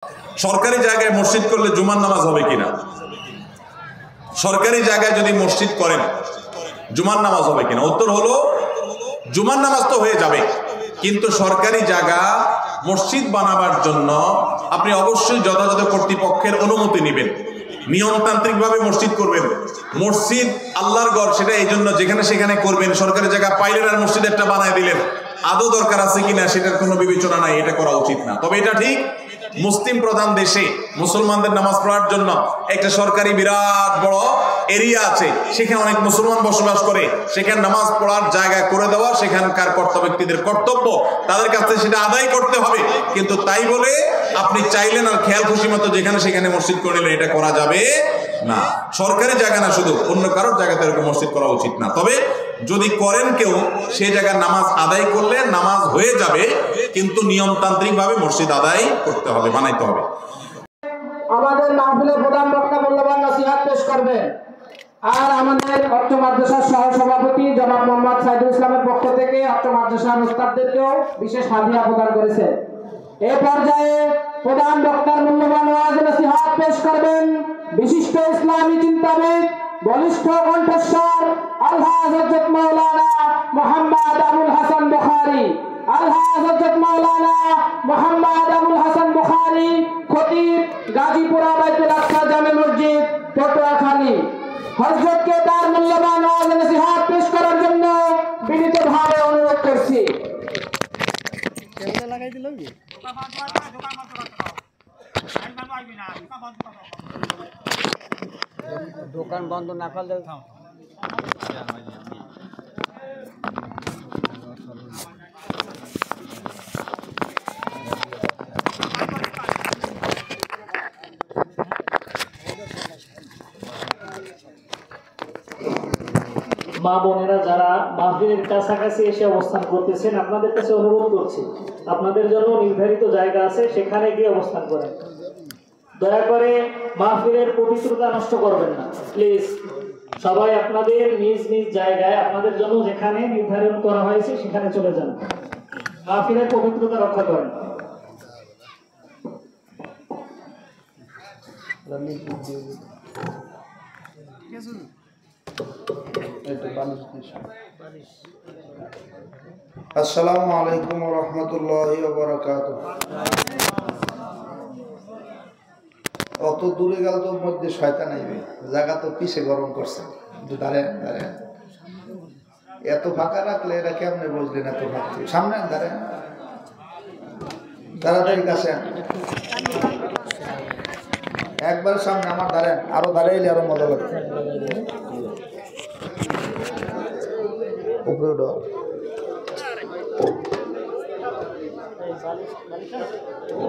সরকারি জায়গায় মসজিদ করলে জুমার নামাজ হবে কিনা? সরকারি জায়গায় যদি মসজিদ করেন জুমার নামাজ হবে কিনা? উত্তর হলো জুমার নামাজ তো হয়ে যাবে, কিন্তু সরকারি জায়গা মসজিদ বানাবার জন্য আপনি অবশ্যই যথাযথ কর্তৃপক্ষের অনুমতি নেবেন, নিয়মতান্ত্রিকভাবে মসজিদ করবেন। মসজিদ আল্লাহর ঘর, সেটা এই জন্য যেখানে সেখানে করবেন। সরকারি জায়গা পাইলেন আর মসজিদ একটা বানায় দিলেন, আদৌ দরকার আছে কিনা সেটার কোনো বিবেচনা নাই, এটা করা উচিত না। তবে এটা ঠিক, মুসলিম প্রধান দেশে মুসলমানদের নামাজ পড়ার জন্য একটা সরকারি বিরাট বড় এরিয়া আছে, সেখানে অনেক মুসলমান বসবাস করে, সেখানে নামাজ পড়ার জায়গা করে দেওয়া সেখানকার কর্তব্য ব্যক্তিদের কর্তব্য, তাদের কাছে সেটা আদায় করতে হবে। কিন্তু তাই বলে আপনি চাইলেন আর খেয়াল খুশি মতো যেখানে সেখানে মসজিদ করে নিলেন, এটা করা যাবে না। সরকারি জায়গা না, শুধু অন্য কারোর জায়গাতে এরকম মসজিদ করা উচিত না। তবে যদি করেন কেউ, সেই জায়গায় নামাজ আদায় করলে নামাজ হয়ে যাবে, কিন্তু নিয়মতান্ত্রিক ভাবে মসজিদ আদায় করতে হবে, বানাইতে হবে। আমাদের মাহফিলের প্রধান বক্তা মূল্যবান নসিহত পেশ করবেন, আর আমাদের অর্থ মাদ্রাসার সহ সভাপতি জনাব মোহাম্মদ সাইদুল ইসলামের পক্ষ থেকে অর্থ মাদ্রাসার উস্তাদদেরকেও বিশেষ হাদিয়া প্রদান করেছেন। এ পর্যায়ে প্রধান বক্তার মূল্যবান ওয়াজ নসিহত পেশ করবেন বিশিষ্ট ইসলামী চিন্তাবিদ, বলিষ্ঠ কণ্ঠস্বর আলহাজ হযরত মাওলানা মুহাম্মদ আবুল হাসান বুখারী, আলহাজ হযরত মাওলানা মুহাম্মদ আবুল হাসান বুখারী, খতিব গাজীপুরা বাইতুল আকসা জামে মসজিদ পটুয়াখালী। হযরতকে তার মূল্যবান ওয়াজ নসিহত পেশ করার জন্য বিনীতভাবে অনুরোধ করছি। দোকান বন্ধ না করলে মা বোনেরা যারা মাহফিলের কাছাকাছি এসে অবস্থান করতেছেন, আপনাদের কাছে অনুরোধ করছি, আপনাদের জন্য নির্ধারিত জায়গা আছে, সেখানে গিয়ে অবস্থান করেন। দয়া করে মাহফিলের পবিত্রতা নষ্ট করবেন না, প্লিজ। সবাই আপনাদের নিজ নিজ জায়গায়, আপনাদের জন্য যেখানে নির্ধারণ করা হয়েছে সেখানে চলে যান, মাহফিলের পবিত্রতা রক্ষা করেন। আসসালামু আলাইকুম ওয়া রাহমাতুল্লাহি ওয়া বারাকাতুহু। অত দূরে গেল তো মধ্যে শয়তান আইবে, জায়গা তো পিছে গরম করছে। দাঁড়ান দাঁড়ান, এত ফাঁকা রাখলে এরা কেমনে বুঝলেন? এত ফাঁকা সামনে দাঁড়ান, তাড়াতাড়ি কাছে একবার সামনে আমার দাঁড়ান, আরো দাঁড়াইলে আরো মজা লাগবে।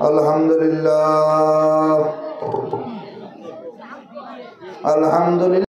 আলহামদুলিল্লাহ আলহামদুলিল্লাহ।